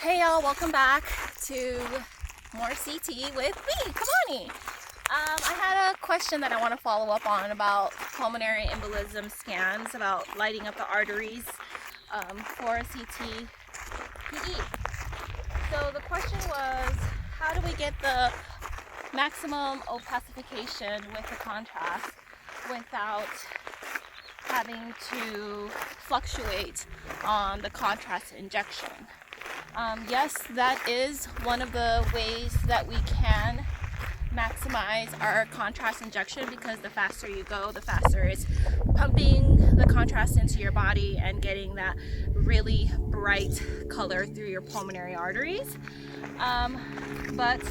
Hey y'all, welcome back to more CT with me, Kamani. I had a question that I want to follow up on about pulmonary embolism scans, about lighting up the arteries for a CT PE. So the question was, how do we get the maximum opacification with the contrast without having to fluctuate on the contrast injection? Yes, that is one of the ways that we can maximize our contrast injection, because the faster you go, the faster it's pumping the contrast into your body and getting that really bright color through your pulmonary arteries. But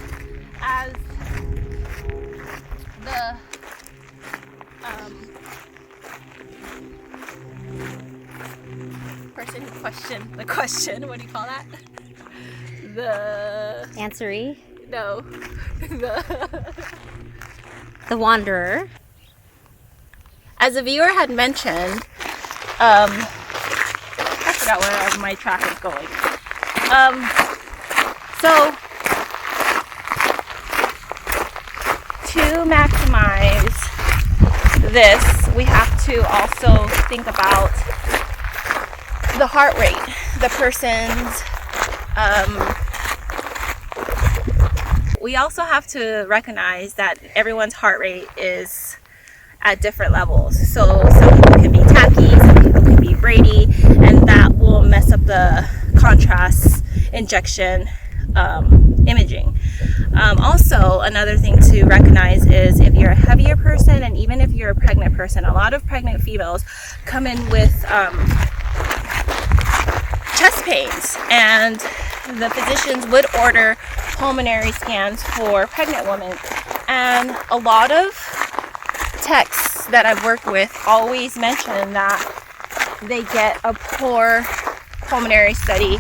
as the person who questioned the question, what do you call that? The Answeree? No. The Wanderer. As a viewer had mentioned, I forgot where my track is going. So, to maximize this, we have to also think about the heart rate, the person's. We also have to recognize that everyone's heart rate is at different levels. So some people can be tacky, some people can be Brady, and that will mess up the contrast injection imaging. Also, another thing to recognize is if you're a heavier person, and even if you're a pregnant person, a lot of pregnant females come in with chest pains, and the physicians would order pulmonary scans for pregnant women. And a lot of techs that I've worked with always mention that they get a poor pulmonary study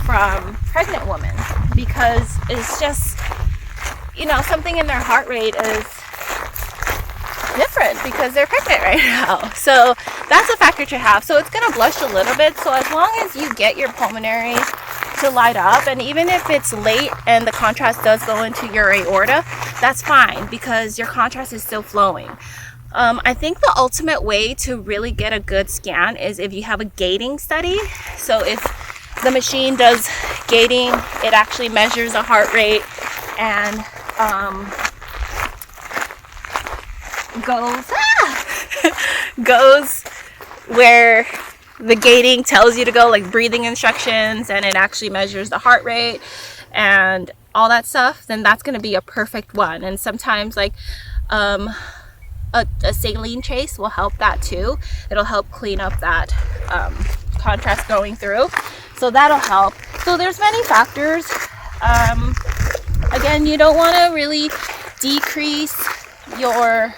from pregnant women, because it's just, something in their heart rate is different because they're pregnant right now. So that's a factor to have. So it's going to blush a little bit. So as long as you get your pulmonary to light up, and even if it's late and the contrast does go into your aorta, that's fine, because your contrast is still flowing. I think the ultimate way to really get a good scan is if you have a gating study. So if the machine does gating, it actually measures the heart rate and goes where the gating tells you to go, like breathing instructions, and it actually measures the heart rate and all that stuff, then that's going to be a perfect one. And sometimes like a saline trace will help that too. It'll help clean up that contrast going through, so that'll help. So there's many factors. Again, you don't want to really decrease your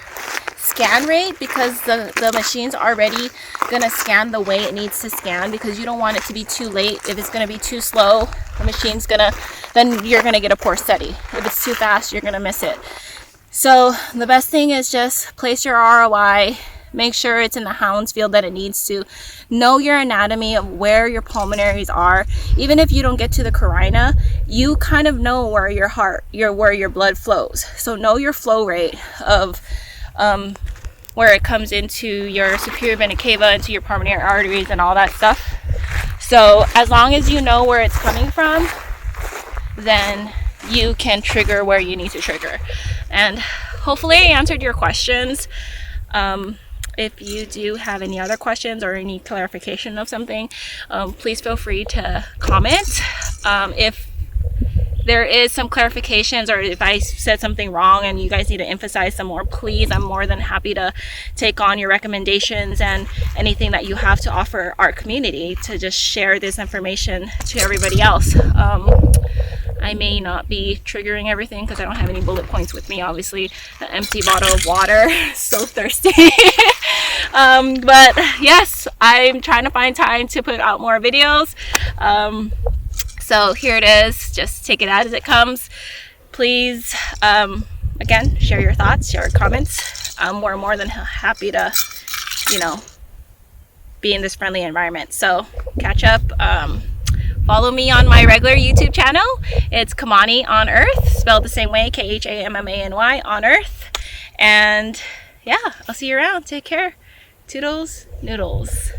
scan rate, because the machine's already going to scan the way it needs to scan, because you don't want it to be too late. If it's going to be too slow, the machine's then you're going to get a poor study. If it's too fast, you're going to miss it. So the best thing is just place your ROI, make sure it's in the Hound's field that it needs to. Know your anatomy of where your pulmonaries are. Even if you don't get to the carina, you kind of know where where your blood flows. So know your flow rate of where it comes into your superior vena cava, into your pulmonary arteries and all that stuff. So as long as you know where it's coming from, then you can trigger where you need to trigger. And hopefully I answered your questions. If you do have any other questions or any clarification of something, please feel free to comment. If there is some clarifications, or if I said something wrong and you guys need to emphasize some more, please, I'm more than happy to take on your recommendations and anything that you have to offer our community, to just share this information to everybody else. I may not be triggering everything because I don't have any bullet points with me, obviously. The empty bottle of water. So thirsty. But yes, I'm trying to find time to put out more videos. So here it is. Just take it out as it comes. Please, again, share your thoughts, share your comments. We're more than happy to, be in this friendly environment. So catch up. Follow me on my regular YouTube channel. It's Kamani on Earth, spelled the same way, K-H-A-M-M-A-N-Y on Earth. And yeah, I'll see you around. Take care. Toodles, noodles.